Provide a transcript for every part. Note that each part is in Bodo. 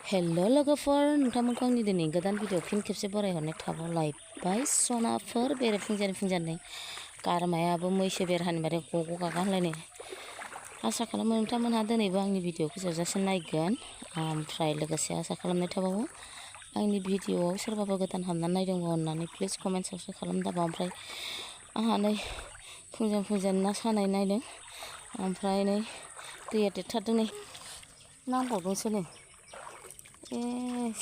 हेलो लोगोफोर नोंथांमोनखौ आंनि दिनै गोदान भिडिअ फिन खेबसे बरायहरनाय थाबाव लायबाय सनाफोर बेरे फुंजानि गारमायाबो मैसो बेरहानि बादै गग' गागा होनलायनाय आसा खालामो नोंथांमोनहा दिनैबो आंनि भिडिअखौ जोबजासिम नायगोन ओमफ्राय लोगोसे आसा खालामनाय थाबावो आंनि भिडिअआव सोरबाफोर गोदान हाबनानै नायदोंबा अननानै प्लिज कमेन्ट साबस्क्राइब खालामदाबा ओमफ्राय आंहा नै फुंजान ना सानाय नायदों ओमफ्राय नै दैया देरथारदों नै नांबावदोंसो नै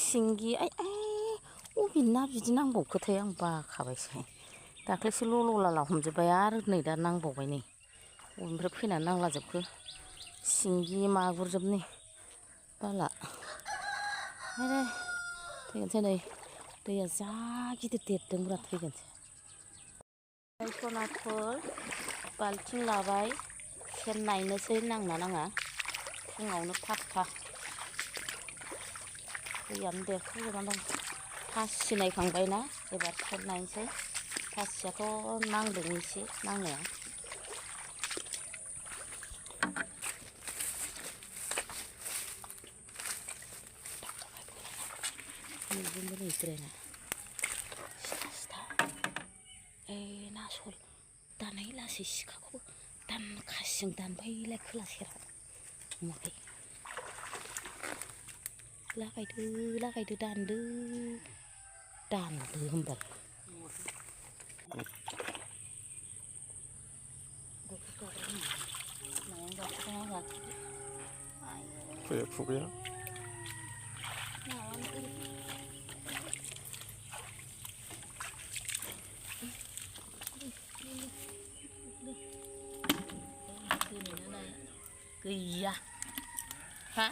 सिंगि अबे ना बिदि नांबावखोथाय आं बाखाबायसो दाख्लैसो ल'ला हमजोब्बाय आरो नै दा नांबावबाय नै अबेनिफ्राय फैनानै नांलाजोबखो सिंगि मागुरजोब नै बाला थैगोनसो नै दैया जा गिदिर देरदोंब्रा थैगोनसो सनाफोर बाल्थिं लाबाय सेन नायनोसै नांना नाङा फुङावनो फाक्का दैयानो देरख'जोबनानै दं फासि नायखांबायना एबार सेन नायनोसै फासियाथ' नांदों एसे नांनाया बिदिनो नै ग्रेना सिथा ना सल दानाय लासै सिखाखौबो खासिजों दानबायलाय खोला सेराव नुवाखै लागायदो दानदो होमबा फुगैया गैया हा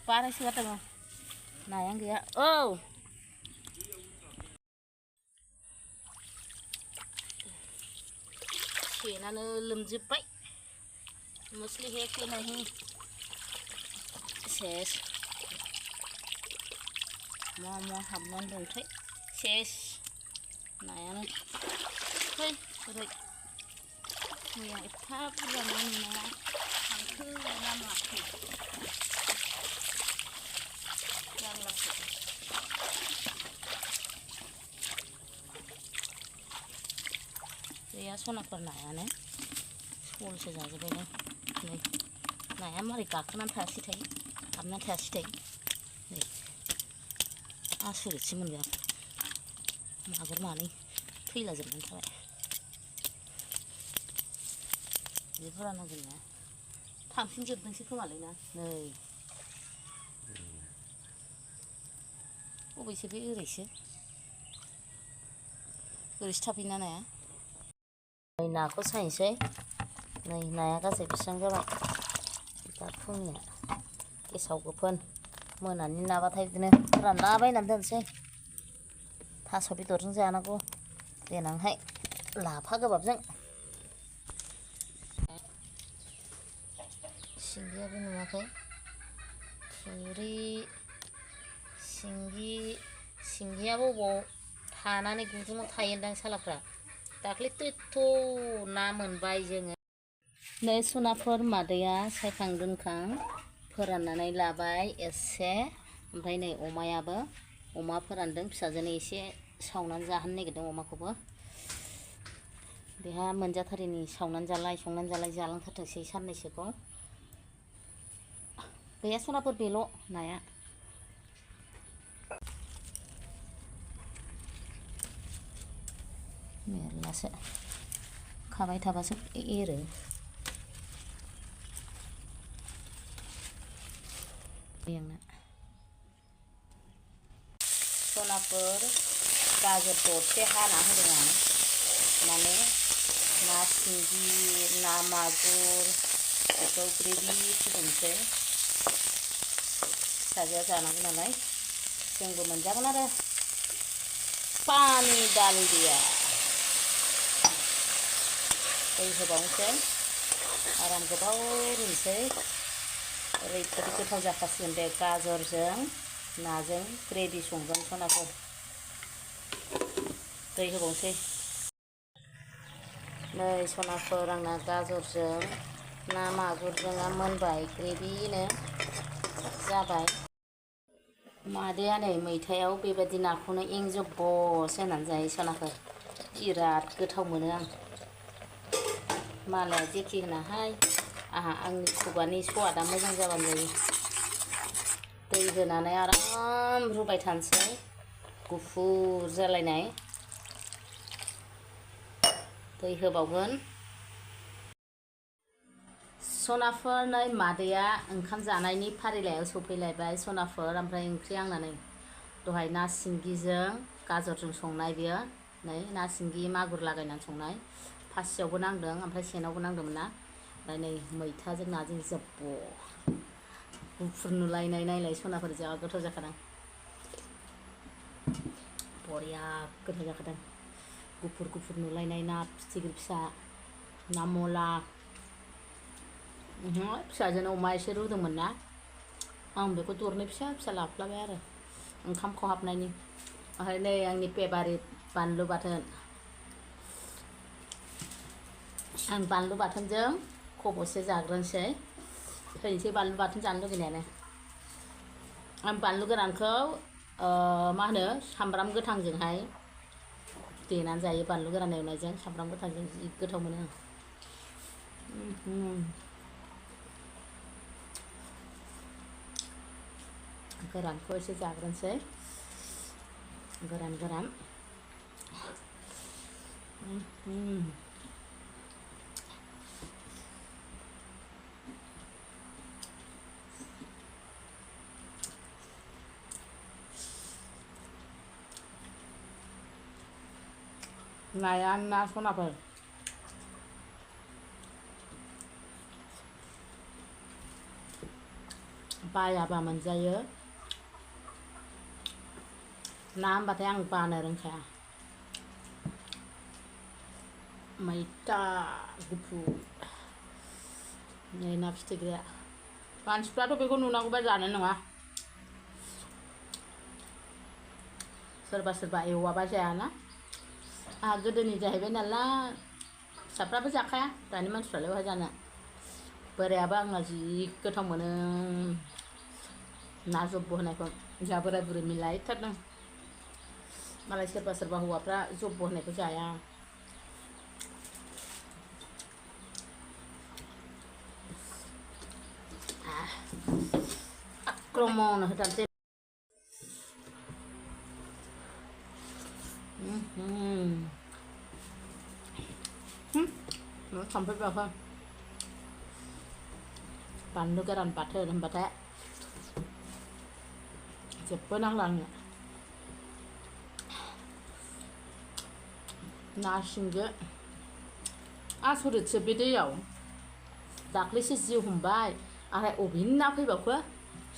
बारायसो गारदों नायानो गैया औ सेनानो लोमजोब्बाय मुस्लि हे फैनाय सेस मा हाबनानै दंथाय सेस नायानो फै ओरै मैया एफा बुरजा ना मोना थांखो ना माखो जारलासो गैया सनाफोर नायानो सलसो जाजोब्बाय नै नाया मारै गाखोनानै थायासै थायो हाबनानै थायासै थायो नै आसरितसो मोनबाय आं मागुर मानै थैलाजोबनानै थाबाय बेफोरा नांगोन ना थांफिनजोबदोंसो खोमालै ना नै अबेसो बे ओरैसो थाफैना नाया नाखौ सायनोसै नै नाया गासै बेसेबां जाबाय दा फुंनिया गेसाव गोफोन मोनानि नाबाथाय बिदिनो फोरानला बायनानै दोनसै थास' बेदरजों जानांगौ देनांहाय लाफा गोबाबजों सिंगियाबो नुवाखै थुरि सिंगियाबो बबाव थानानै गुदुङाव थायोदां सालाफ्रा दाख्लैथ' एथ' ना मोनबाय जोङो नै सनाफोर मादैया सायखां दोनखां फोराननानै लाबाय एसे ओमफ्राय नै अमायाबो अमा फोरानदों फिसाजोनो एसे सावनानै जाहोनो नागिरदों अमाखौबो बेहा मोनजाथारिनि संनानै जालाय जालांथारथोंसै साननैसोखौ गैया सनाफोर बेल' नाया मेरलासो खाबाय थाबासो एरो सनाफोर गाजर दरसे हाना होदों आं माने ना सिंगि ना मागुर बेखौ ग्रेभि फुदुंसै फिसाजोआ जानांगौ नालाय जोंबो मोनजागोन आरो पानि डाल दिया दै होबावनोसै आराम गोबाव रुनोसै ओरैबायदि गोथाव जाखासिगोन बे गाजरजों नाजों ग्रेभि संगोन सनाफोर दै होबावनोसै नै सनाफोर आंना गाजरजों ना मागुरजों मोनबाय ग्रेभिनो जाबाय मादैया नै मैथायाव बेबायदि नाखौनो एंजबबसो होनानै जायो सनाफोर बिराद गोथाव मोनो आं मालाया जेखि होनाहाय आंहा आंनि खुगानि स्वादा मोजां जाबानो जायो दै होनानै आराम रुबाय थानोसै गुफुर जालायनाय दै होबावगोन सनाफोर नै मादैया ओंखाम जानायनि फारिलाइयाव सफैलायबाय सनाफोर ओमफ्राय ओंख्रि आंना नै दहाय ना सिंगिजों गाजरजों संनाय बियो नै ना सिंगि मागुर लागायनानै संनाय फासियावबो नांदों ओमफ्राय सेनावबो नांदोंमोन ना ओमफ्राय नै मैथाजों नाजों जब्ब गुफुर नुलायनाय नायलाय सनाफोर जा गोथाव जाखादों बरिया गोथाव जाखादों गुफुर गुफुर नुलायनाय ना फिथिख्रि फिसा ना मला फिसाजोनो अमा एसे रुदोंमोन ना आं बेखौ दरनै फिसा फिसा लाफ्लाबाय आरो ओंखाम खहाबनायनि ओमफ्राय नै आंनि फेभारिट बानलु बाथोन आं बानलु बाथोनजों खब'से जाग्रोनोसै थैनोसै बानलु बाथोन जानो लुगैनायानो आं बानलु गोरानखौ मा होनो सामब्राम गोथांजोंहाय देनानै जायो बानलु गोरान एवनायजों सामब्राम गोथांजों जि गोथाव मोनो आं गोरानखौ एसे जाग्रोनोसै गोरान गोरान नाया ना सनाफोर बायाबा मोनजायो ना होनबाथाय आं बानो रोंखाया मैथा गुफुर नै ना फिथिख्रिया मानसिफ्राथ' बेखौ नुनांगौबा जानाय नङा सोरबा सोरबा एवाबा जायाना आंहा गोदोनि जाहैबाय नालाय फिसाफ्राबो जाखाया दानि मानसिफ्रालाय बहा जानो बोरायाबो आंना जि गोथाव मोनो ना जब्ब होनायखौ जोंहा बोराय बुरै मिलायथारदों मालाय सोरबा सोरबा हौवाफ्रा जब्ब होनायखौ जाया आक्रमण होथारसै थाम्फै बाखो बानलु गोरान बाथोन होनबाथाय जेबो नांला आंनो ना सिंगि आसरितसो बे दैयाव दाख्लैसो जि हमबाय ओमफ्राय अबेनि ना फैबावखो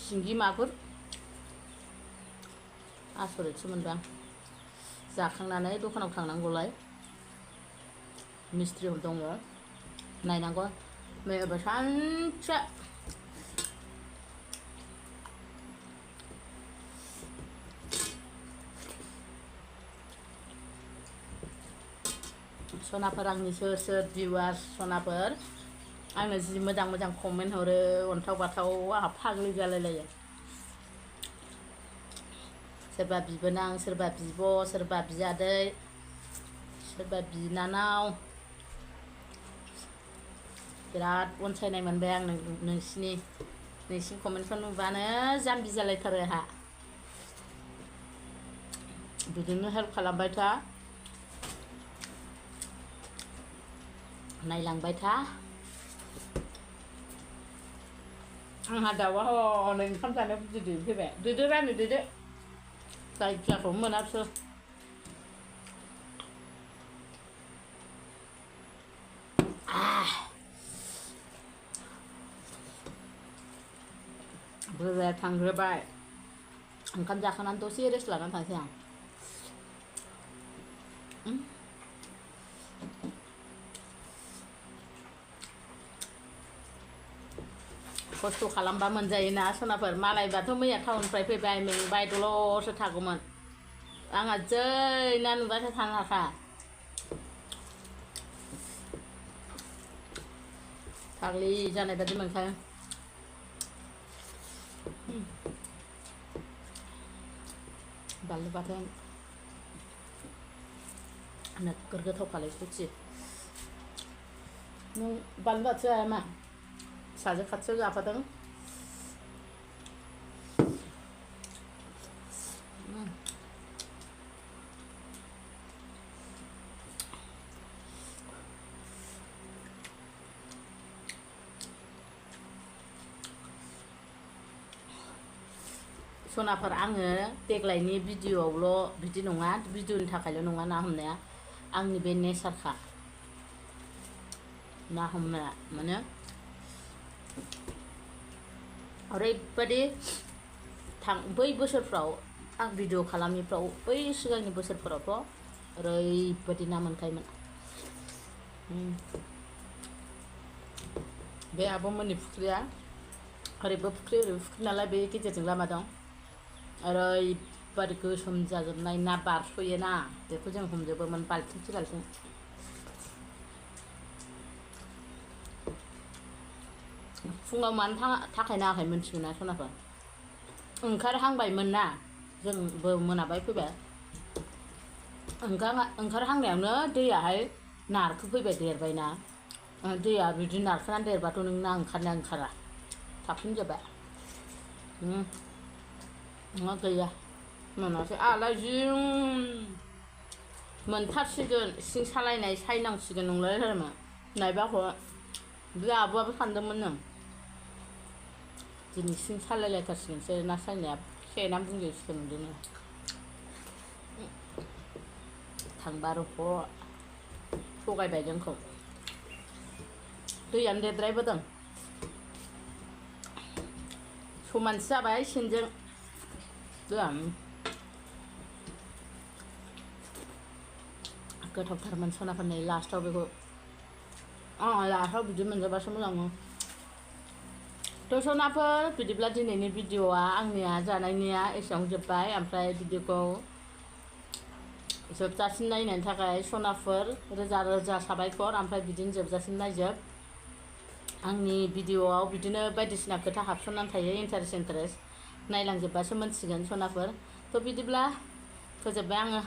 सिंगि मागुर आसरितसो मोनबाय आं जाखांनानै दखानाव थांनांगौलाय मिस्ट्रिफोर दङ नायनांगौ मैयाबो सानसे सनाफोर आंनि सोर सोर भिउवार्स सनाफोर आंनो जि मोजां मोजां कमेन्ट हरो अन्थाव बाथाव आंहा फाग्लि जालायलायो सोरबा बिबोनां सोरबा बिब' सोरबा बियादै सोरबा बिनानाव बिराद अनसायनाय मोनबाय आं नोंसिनि कमेन्टखौ नुबानो जाम्बि जालायथारो आंहा बिदिनो हेल्प खालामबाय था नायलांबाय था आंहा दाउआ हनै ओंखाम जानायाव बिदै फैबाय दैदो रानि दैदो जायखियाखौ मोना बिसोर बोराया थांग्रोबाय ओंखाम जाखांनानै दसे रेस्ट लानानै थांसै आं खस्थ' खालामबा मोनजायोना सनाफोर मालायबाथ' मैया टाउननिफ्राय फैबाय मेंबाय दलरसो थागौमोन आंहा जै ना नुबासो थानो हाखा फाग्लि जानाय बादि मोनखायो बानलु बाथोन नोगोर गोथावखालाय कुचि नों बानलु बाथोन जाया मा फिसाजो खाथियाव जाफादों सनाफोर आङो देग्लायनि भिडिअ'आवल' बिदि नङा भिडिअ'नि थाखायल' नङा ना हमनाया आंनि बे नेचारखा ना हमनाया माने ओरैबायदि बै बोसोरफ्राव आं भिडिअ खालामिफ्राव बै सिगांनि बोसोरफोरावथ' ओरैबायदि ना मोनखायोमोन बे आब'मोननि फुख्रिया ओरैबो फुख्रि ओरैबो फुख्रि नालाय बे गेजेरजों लामा दं ओरैबायदि गोसोम जाजोबनाय ना बारस'यो ना बेखौ जों हमजोबोमोन बाल्थिंसे बाल्थिं फुङाव मानो थाखाय नाङाखै मिन्थिगौ ना सनाफोर ओंखारहांबायमोन ना जोंबो मोनाबाय फैबाय ओंखारहांनायावनो दैयाहाय नारखोफैबाय देरबायना दैया बिदि नारखोनानै देरबाथ' नों ना ओंखारनाया ओंखारा थाफिनजोब्बाय नङा गैया मोनासै आलाय जिं मोनथारसिगोन सिं सालायनाय सायनांसिगोन नंलायलायथारोमोन नायबाखौ बे आब'आबो सानदोंमोन नों दिनै सिं सालायलायथारसिगोनसो ना सायनाया सेनानै बुंजोबसिगोन नंदोंनो थांबा रख' थगायबाय जोंखौ दैयानो देरद्रायबोदों समानसो जाबाय सेनजों गोथावथारमोन सनाफोरनि लास्टाव बेखौ लास्टाव बिदि मोनजाबासो मोजां मोनो थ' सनाफोर बिदिब्ला दिनैनि भिडिअ'आ आंनिया जानायनिया एसेयावनो जोब्बाय ओमफ्राय भिडिअ'खौ जोबजासिम नायनायनि थाखाय सनाफोर रोजा रोजा साबायखर ओमफ्राय बिदिनो जोबजासिम नायजोब आंनि भिडिअ'आव बिदिनो बायदिसिना खोथा हाबसननानै थायो इन्टारेस्ट नायलांजोबबासो मोनसिगोन सनाफोर थ' बिदिब्ला फोजोबबाय आङो